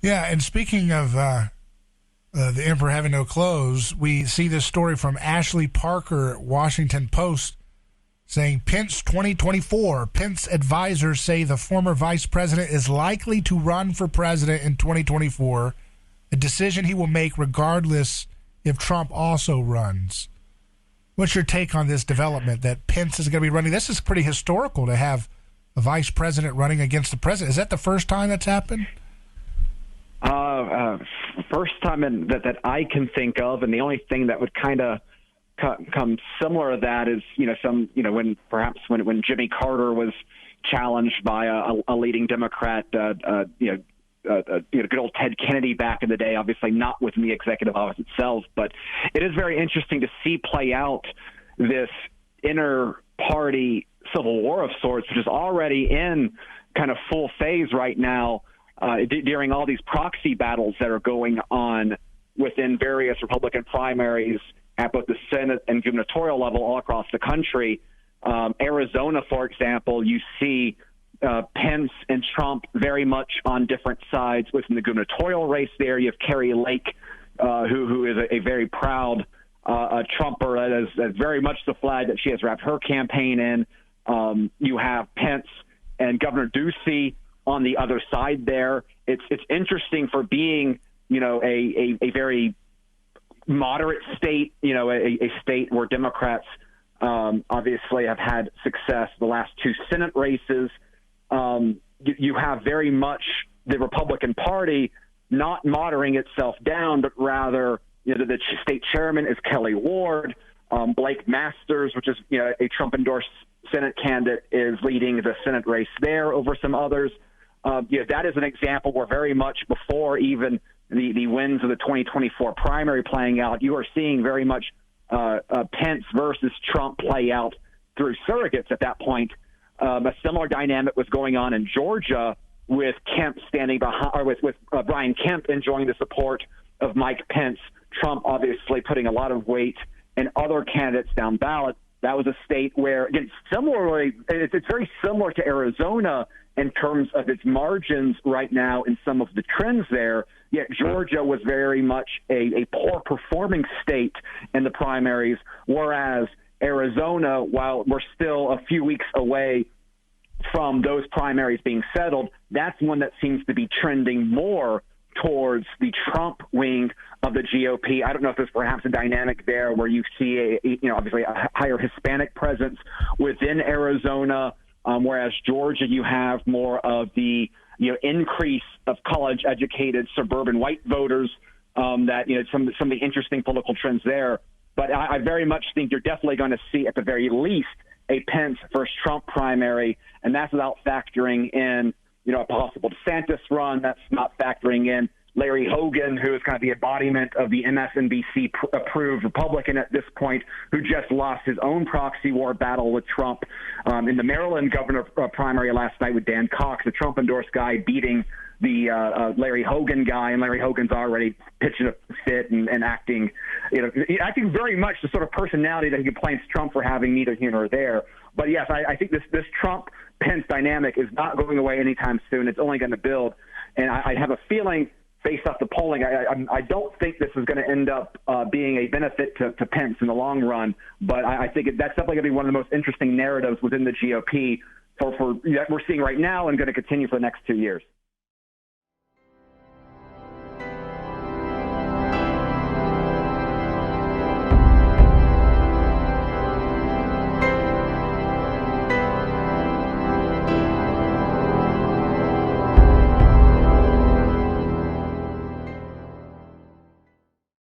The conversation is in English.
Yeah, and speaking of the emperor having no clothes, we see this story from Ashley Parker, Washington Post, saying Pence 2024. Pence advisors say the former vice president is likely to run for president in 2024, a decision he will make regardless if Trump also runs. What's your take on this development that Pence is going to be running? This is pretty historical to have a vice president running against the president. Is that the first time that's happened? First time that I can think of, and the only thing that would kind of come similar to that is, when Jimmy Carter was challenged by a leading Democrat, good old Ted Kennedy back in the day, obviously not within the executive office itself, but it is very interesting to see play out this inter-party civil war of sorts, which is already in kind of full phase right now during all these proxy battles that are going on within various Republican primaries at both the Senate and gubernatorial level all across the country. Arizona, for example, you see Pence and Trump very much on different sides within the gubernatorial race there. You have Carrie Lake, who is a very proud Trumper. That is very much the flag that she has wrapped her campaign in. You have Pence and Governor Ducey on the other side there. It's interesting for being, a very moderate state, a state where Democrats obviously have had success the last two Senate races. You have very much the Republican Party not moderating itself down, but rather, the state chairman is Kelly Ward. Blake Masters, which is a Trump-endorsed Senate candidate, is leading the Senate race there over some others. That is an example where very much before even the wins of the 2024 primary playing out, you are seeing very much Pence versus Trump play out through surrogates at that point. A similar dynamic was going on in Georgia with Kemp standing behind, or with Brian Kemp enjoying the support of Mike Pence. Trump obviously putting a lot of weight in other candidates down ballot. That was a state where, again, similarly, it's very similar to Arizona in terms of its margins right now in some of the trends there. Yet Georgia was very much a poor performing state in the primaries, whereas Arizona, while we're still a few weeks away from those primaries being settled, that's one that seems to be trending more towards the Trump wing of the GOP. I don't know if there's perhaps a dynamic there where you see obviously a higher Hispanic presence within Arizona, whereas Georgia, you have more of the increase of college-educated suburban white voters. Some of the interesting political trends there. But I very much think you're definitely going to see, at the very least, a Pence versus Trump primary, and that's without factoring in a possible DeSantis run. That's not factoring in Larry Hogan, who is kind of the embodiment of the MSNBC-approved Republican at this point, who just lost his own proxy war battle with Trump in the Maryland governor primary last night with Dan Cox, a Trump-endorsed guy, beating the Larry Hogan guy, and Larry Hogan's already pitching a fit and acting very much the sort of personality that he complains Trump for having, neither here nor there. But yes, I think this Trump-Pence dynamic is not going away anytime soon. It's only going to build, and I have a feeling, based off the polling, I don't think this is going to end up being a benefit to Pence in the long run. But I think that's definitely going to be one of the most interesting narratives within the GOP for that we're seeing right now and going to continue for the next 2 years.